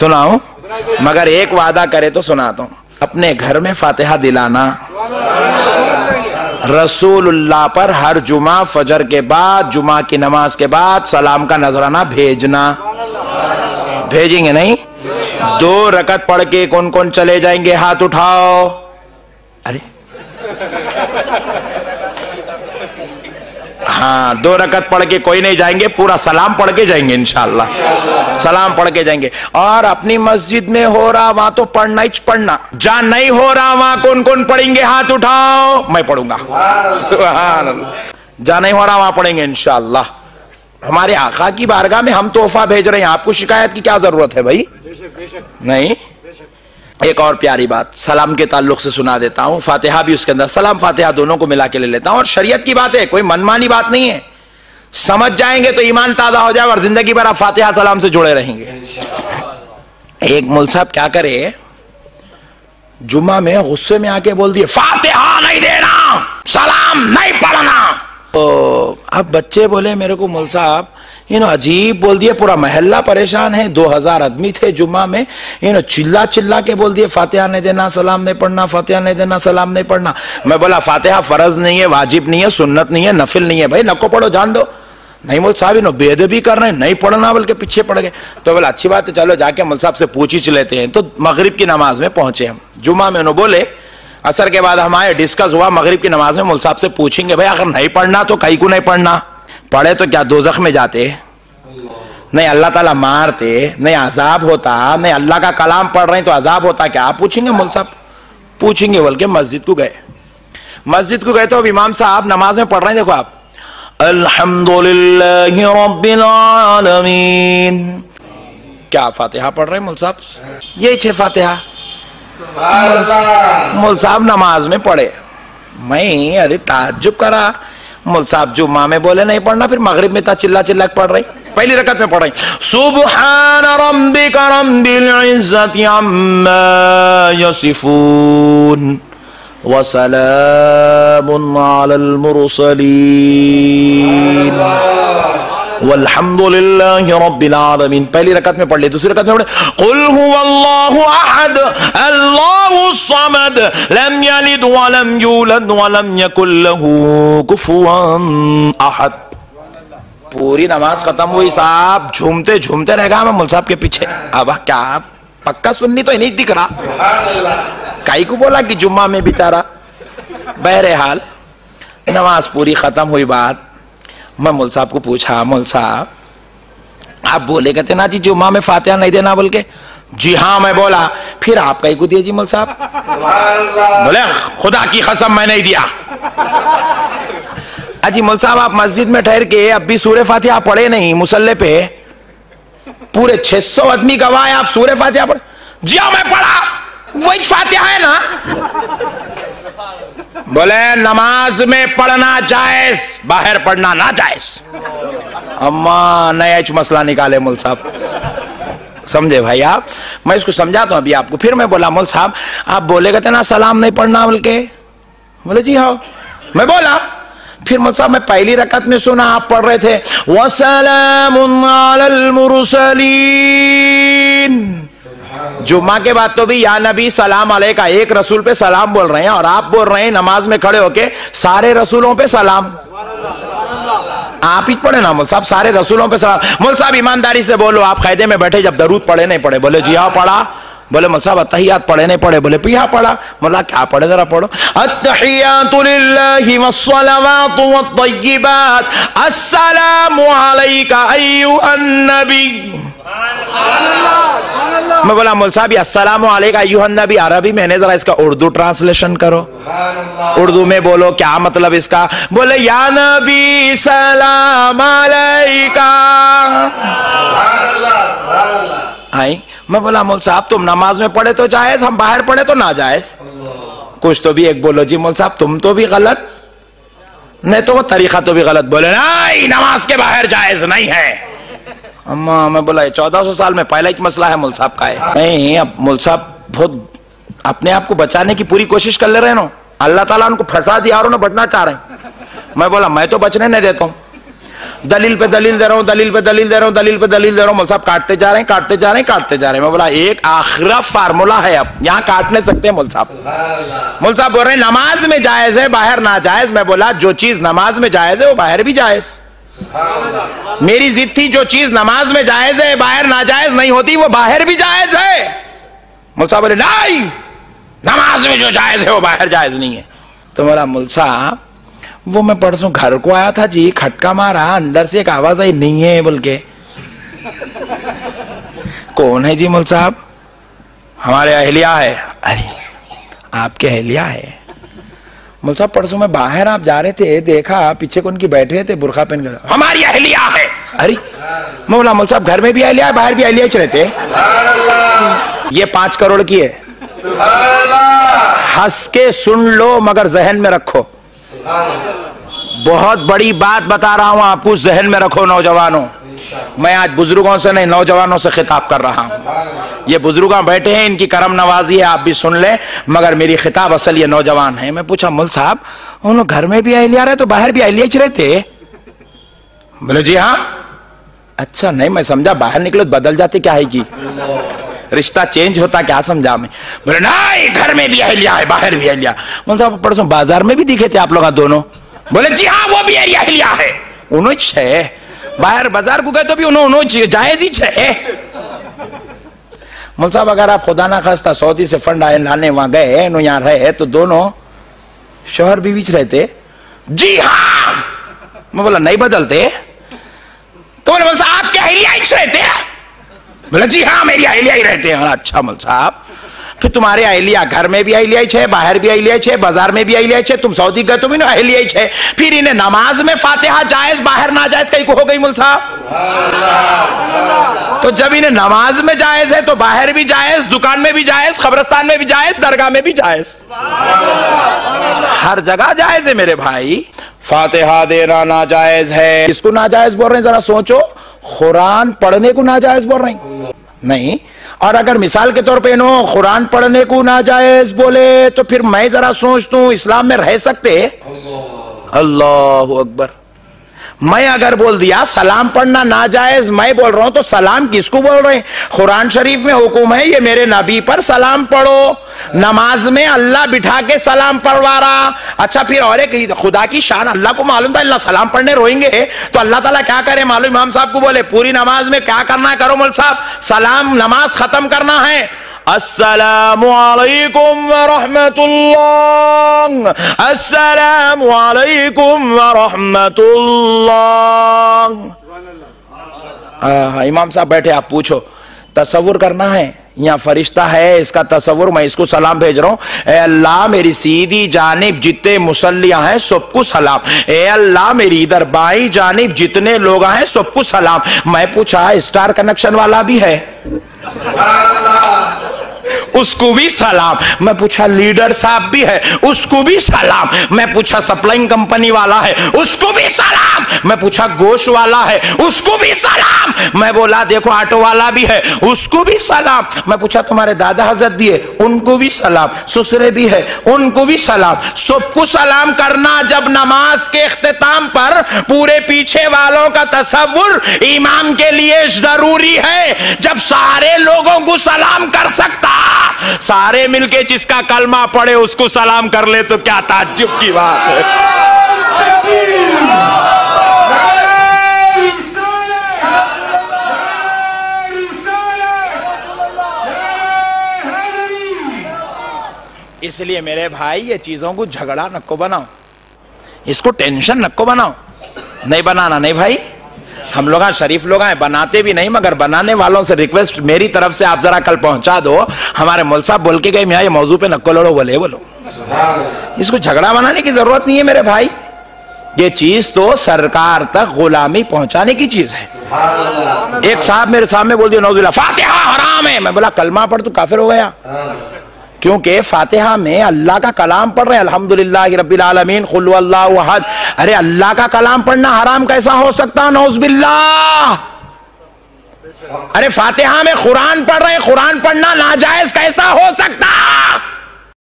सुनाऊं? मगर एक वादा करे तो सुनाता हूं। अपने घर में फातिहा दिलाना, रसूलुल्लाह पर हर जुमा फजर के बाद, जुमा की नमाज के बाद सलाम का नजराना भेजना। भेजेंगे नहीं? 2 रकत पढ़ के कौन कौन चले जाएंगे? हाथ उठाओ। अरे हाँ, 2 रकत पढ़ के कोई नहीं जाएंगे, पूरा सलाम पढ़ के जाएंगे इंशाअल्लाह। सलाम पढ़ के जाएंगे। और अपनी मस्जिद में हो रहा वहां तो पढ़ना ही पढ़ना, जहां नहीं हो रहा वहां कौन कौन पढ़ेंगे? हाथ उठाओ। मैं पढ़ूंगा। सुभान अल्लाह। जहां नहीं हो रहा वहां पढ़ेंगे इंशाअल्लाह। हमारे आका की बारगाह में हम तोहफा भेज रहे हैं, आपको शिकायत की क्या जरूरत है भाई? नहीं। एक और प्यारी बात सलाम के ताल्लुक से सुना देता हूं, फातिहा भी उसके अंदर, सलाम फातिहा दोनों को मिला के ले लेता हूं। और शरीयत की बात है, कोई मनमानी बात नहीं है। समझ जाएंगे तो ईमान ताजा हो जाए और जिंदगी भर आप फातिहा सलाम से जुड़े रहेंगे। एक मौलवी साहब क्या करे, जुम्मा में गुस्से में आके बोल दिए फातिहा नहीं देना, सलाम नहीं पढ़ना। तो अब बच्चे बोले मेरे को मौलवी साहब अजीब बोल दिए, पूरा महल्ला परेशान है, 2000 आदमी थे जुम्मा में, चिल्ला चिल्ला के बोल दिए फातिहा नहीं देना, सलाम नहीं पढ़ना, फातिहा नहीं देना, सलाम नहीं पढ़ना। मैं बोला फातिहा फर्ज नहीं है, वाजिब नहीं है, सुन्नत नहीं है, नफिल नहीं है, भाई नको पढ़ो, जान दो। नहीं मौलवी साहब बेअदबी कर रहे हैं, नहीं पढ़ना, बल्कि पीछे पड़ गए। तो बोला अच्छी बात है, चलो जाके मौलवी साहब से पूछ ही लेते हैं। तो मगरिब की नमाज में पहुंचे हम, जुम्मा में उन्होंने बोले, असर के बाद हमारे डिस्कस हुआ, मगरिब की नमाज में मौलवी साहब से पूछेंगे भाई अगर नहीं पढ़ना तो कहीं को नहीं पढ़ना, पढ़े तो क्या दोजख में जाते? नहीं अल्लाह ताला मारते, नहीं अजाब होता, नहीं अल्लाह का कलाम पढ़ रहे हैं तो अजाब होता क्या? आप पूछेंगे मौलवी साहब? पूछेंगे। बोल के मस्जिद को गए। मस्जिद को गए तो अब इमाम साहब नमाज में पढ़ रहे हैं, देखो आप, अल्हम्दुलिल्लाहि रब्बिल आलमीन। क्या फातिहा पढ़ रहे हैं मौलवी साहब? यही 6 फातिहा मौलवी साहब नमाज में पढ़े। मैं अरे ताज्जुब करा, मौलवी साहब जुम्मा में बोले नहीं पढ़ना, फिर मगरिब में चिल्ला चिल्ला पढ़ रही, पहली रकत में पढ़ रही सुब्हान रब्बिका रब्बिल इज्जति अम्मा यसिफून व सलामुन अलल मुरसलीन वल्हम्दुलिल्लाहि रब्बिल आलमीन। पहली रकत में पढ़ ली। दूसरी रकत में पढ़े कुल हुवल्लाहु अहद अल्लाहुस समद लम यलिद व लम यूलद व लम यकुल लहू कुफुवन अहद। पूरी नमाज खत्म हुई, साहब झूमते झूमते रह गया मैं मौलवी साहब के पीछे। अब क्या पक्का सुन्नी तो नहीं दिख रहा, काई को बोला कि जुम्मा में बेचारा। बहरहाल नमाज पूरी खत्म हुई। बात मैं मौलवी साहब को पूछा, मौलवी साहब आप बोले कहते ना जी जुम्मा में फातिहा नहीं देना, बोल के जी हाँ मैं बोला। फिर आप कहीं को दिए जी मौलवी साहब? बोले खुदा की कसम मैं नहीं दिया। अजी मौलवी साहब आप मस्जिद में ठहर के अब भी सूरह फातिहा पढ़े नहीं, मुसल्ले पे पूरे 600 आदमी गवाह है, आप सूरह फातिहा पढ़े? जी हाँ मैं पढ़ा, वही फातिहा है ना। बोले नमाज में पढ़ना जायज, बाहर पढ़ना ना जायज। अम्मा नया मसला निकाले मौलवी साहब, समझे भाई आप? मैं इसको समझाता हूं अभी आपको। फिर मैं बोला मौलवी साहब आप बोले कहते ना सलाम नहीं पढ़ना, बोल के बोले जी हाँ मैं बोला। फिर मौलवी साहब मैं पहली रकत में सुना आप पढ़ रहे थे वसलामुन अलल मुरसलीन। जुम्मा के बाद तो भी या नबी सलाम अलैका, एक रसूल पे सलाम बोल रहे हैं, और आप बोल रहे हैं नमाज में खड़े होके सारे रसूलों पे सलाम। आप ही पढ़े ना मौलवी साहब, सारे रसूलों पे सलाम। मौलवी साहब ईमानदारी से बोलो, आप कायदे में बैठे जब दरूद पढ़े नहीं पढ़े? बोले जी हाँ पढ़ा। बोले मौलवी साहब अत्तहियात पढ़े नहीं पढ़े? बोले पिया पढ़ा। बोला क्या पढ़े जरा पढ़ो। अत्तहियातु लिल्लाहि वस्सलावातु वत्तय्यिबात अस्सलामु अलैका अय्युहन नबी। मैं बोला मौलवी साहब अस्सलामु अलैका अय्युहन नबी अरबी में, जरा इसका उर्दू ट्रांसलेशन करो, उर्दू में बोलो क्या मतलब इसका। बोले या नबी सलाम अलैका। आई मैं बोला मौलवी साहब तुम नमाज में पढ़े तो जायज, हम बाहर पढ़े तो ना जायज। कुछ तो भी एक बोलो जी मौलवी साहब तुम तो भी गलत, नहीं तो वो तरीका तो भी गलत। बोले नहीं नमाज के बाहर जायज नहीं है। अम्मा मैं बोला 1400 साल में पहला ही मसला है मौलवी साहब का है। नहीं अब मौलवी साहब बहुत अपने आप को बचाने की पूरी कोशिश कर ले रहे ना, अल्लाह ताला उनको फंसा दिया और उन्हें बचना चाह रहे हैं। मैं बोला मैं तो बचने नहीं देता हूं। दलील पे दलील दे रहा हूं, दलील पे दलील दे रहा हूं, दलील पे दलील दे रहा हूं। मौलवी साहब काटते जा रहे हैं, काटते जा रहे हैं, काटते जा रहे हैं। मैं बोला एक आखिरी फार्मूला है, अब यहां काट नहीं सकते। मौलवी साहब बोल रहे हैं नमाज में जायज है, बाहर ना जायज। मैं बोला जो चीज नमाज में जायज है वो बाहर भी जायज। मेरी जिद थी जो चीज नमाज में जायज है बाहर नाजायज नहीं होती, वो बाहर भी जायज है। मौलवी साहब बोले नहीं, नमाज में जो जायज है वो बाहर जायज नहीं है। तो बोला मौलवी साहब वो मैं परसों घर को आया था जी, खटका मारा, अंदर से एक आवाज आई नहीं है बोल के। कौन है जी मौलवी साहब? हमारे अहलिया है। अरे आपके अहलिया है? मौलवी साहब परसों में बाहर आप जा रहे थे, देखा पीछे कौन की बैठे थे बुरखा पहन कर। हमारी अहलिया है। अरे मैं बोला मौलवी साहब घर में भी अहलिया है, बाहर भी अहलिया रहते। ये 5 करोड़ की है, हंस के सुन लो मगर जहन में रखो। बहुत बड़ी बात बता रहा हूं आपको, जहन में रखो नौजवानों। मैं आज बुजुर्गों से नहीं नौजवानों से खिताब कर रहा हूं। ये बुजुर्ग बैठे हैं, इनकी करम नवाजी है, आप भी सुन लें, मगर मेरी खिताब असल ये नौजवान है। मैं पूछा मौलवी साहब उन लोग घर में भी अहलिया रहे तो बाहर भी अहलिया रहते? बोले जी हाँ। अच्छा नहीं, मैं समझा बाहर निकले तो बदल जाते, क्या है कि रिश्ता चेंज होता, क्या समझा मैं? बोले नहीं, घर में भी अहलिया है बाहर भी अहलिया। मौलवी साहब परसों बाजार में भी दिखे थे आप लोग दोनों? बोले जी हाँ वो भी अहलिया है। उन्होंने बाहर बाजार को गए तो भी उन्होंने जायज ही है। मौलवी साहब अगर आप खुदा ना खास्ता सऊदी से फंड लाने वहां गए, यहाँ रहे तो दोनों शोहर बीवी रहते? जी हाँ। मैं बोला नहीं बदलते? तो बोले मौलवी साहब आपके अहलिया ही रहते? बोले जी हाँ मेरी अहलिया ही रहते हैं। अच्छा मौलवी साहब फिर तुम्हारे अहलिया घर में भी अहलिया है, बाहर भी अहलिया है, बाजार में भी अहलिया है, तुम सऊदी गए तो भी ना अहलिया है, फिर इन्हें नमाज में फातिहा जायज बाहर ना जायज कहीं को हो गई मौलवी साहब? तो जब इन्हें नमाज में जायज है तो बाहर भी जायज, दुकान में भी जायज, कब्रिस्तान में भी जायज, दरगाह में भी जायज, हर जगह जायज है मेरे भाई। फातिहा देना नाजायज है, इसको नाजायज बोल रहे हैं? जरा सोचो, कुरान पढ़ने को नाजायज बोल रहे हैं? नहीं। और अगर मिसाल के तौर पे नो कुरान पढ़ने को नाजायज बोले तो फिर मैं जरा सोच दूं इस्लाम में रह सकते? अल्लाहु अकबर। मैं अगर बोल दिया सलाम पढ़ना नाजायज, मैं बोल रहा हूं तो सलाम किसको बोल रहे हैं? कुरान शरीफ में हुक्म है ये मेरे नबी पर सलाम पढ़ो, नमाज में अल्लाह बिठा के सलाम पढ़वा रहा। अच्छा फिर और एक खुदा की शान, अल्लाह को मालूम था अल्लाह सलाम पढ़ने रोएंगे तो अल्लाह ताला क्या करे मालूम? इमाम साहब को बोले पूरी नमाज में क्या करना है करो मौलवी साहब, सलाम नमाज खत्म करना है, अस्सलामु अलैकुम व रहमतुल्लाह, अस्सलामु अलैकुम व रहमतुल्लाह। इमाम साहब बैठे, आप पूछो तसव्वुर करना है, यहाँ फरिश्ता है इसका तसव्वुर, मैं इसको सलाम भेज रहा हूं, ए अल्लाह मेरी सीधी जानिब जितने मुसल्लियां हैं सबको सलाम, ए अल्लाह मेरी इधर बाई जानिब जितने लोग हैं सबको सलाम। मैं पूछा स्टार कनेक्शन वाला भी है? उसको भी सलाम। मैं पूछा लीडर साहब भी है? उसको भी सलाम। मैं पूछा सप्लाइंग कंपनी वाला है? उसको भी सलाम। मैं पूछा गोश्त वाला है? उसको भी सलाम। मैं बोला देखो ऑटो वाला भी है? उसको भी सलाम। मैं पूछा तुम्हारे दादा हजरत भी है? उनको भी सलाम। ससुरे भी है? उनको भी सलाम। सबको सलाम करना जब नमाज के इख्तिताम पर पूरे पीछे वालों का तसव्वुर इमाम के लिए जरूरी है। जब सारे लोगों को सलाम कर सकता, सारे मिलके जिसका कलमा पढ़े उसको सलाम कर ले तो क्या ताज्जुब की बात है। इसलिए मेरे भाई ये चीजों को झगड़ा नको बनाओ, इसको टेंशन नको बनाओ। नहीं बनाना नहीं भाई, हम लोग शरीफ लोग हैं, बनाते भी नहीं, मगर बनाने वालों से रिक्वेस्ट मेरी तरफ से आप जरा कल पहुंचा दो, हमारे मौलवी साहब बोल के गए मैं ये मौजू पे नक्को लड़ो, बोलो इसको झगड़ा बनाने की जरूरत नहीं है मेरे भाई। ये चीज तो सरकार तक गुलामी पहुंचाने की चीज है। एक साहब मेरे सामने बोल दिया नौजुल्लाह फातिहा हराम है। मैं बोला कलमा पढ़ तू काफिर हो गया, क्योंकि फातिहा में अल्लाह का कलाम पढ़ रहे हैं, अल्हम्दुलिल्लाहि रब्बिल आलमीन कुल हुवल्लाहु अहद। अरे अल्लाह का कलाम पढ़ना हराम कैसा हो सकता? नौज़ बिल्लाह। अरे फातिहा में कुरान पढ़ रहे हैं, कुरान पढ़ना नाजायज कैसा हो सकता?